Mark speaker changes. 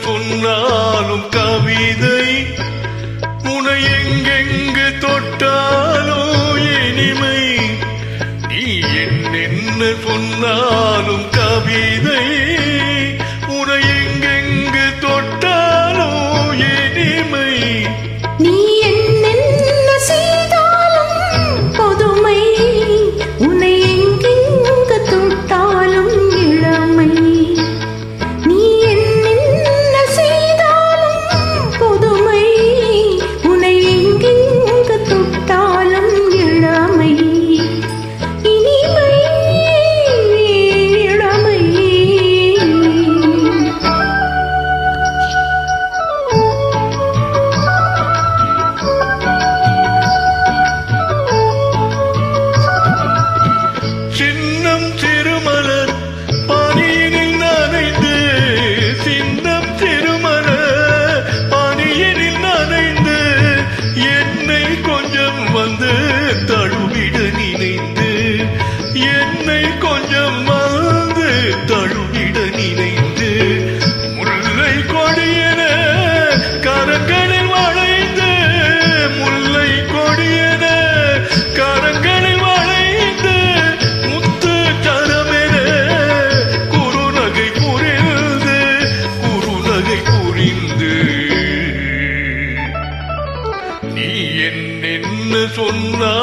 Speaker 1: சொன்னாலும் கவிதை உனை எங்கெங்கு தொட்டாலும் இனிமை நீ என்ன சொன்னாலும் கவிதை உனை எங்கெங்கு தொட்டாலும் இனிமை
Speaker 2: நீ என்ன செய்தாலும் பொதுமை உன்னை எங்கெங்கு தொட்டாலும் இளமை நீ என்ன செய்தாலும் பொதுமை உன்னை எங்கெங்கு தொட்டாலும் இளமை இனிமை இளமை
Speaker 1: சின்னம் திருமலர் பனியினில் நனைந்து சின்னம் திருமலர் பனியினில் நனைந்து என்னை கொஞ்சம் வந்து தழுவிட நினைந்து என்னை கொஞ்சம் வந்து தழுவிட நினைந்து முல்லை கொடியன கரங்களில் வளைந்து முல்லை கொடியன கரங்களில் வளைந்து முத்து கரமென குறுநகை புரிந்து குறுநகை புரிந்து நீ என்ன சொன்னா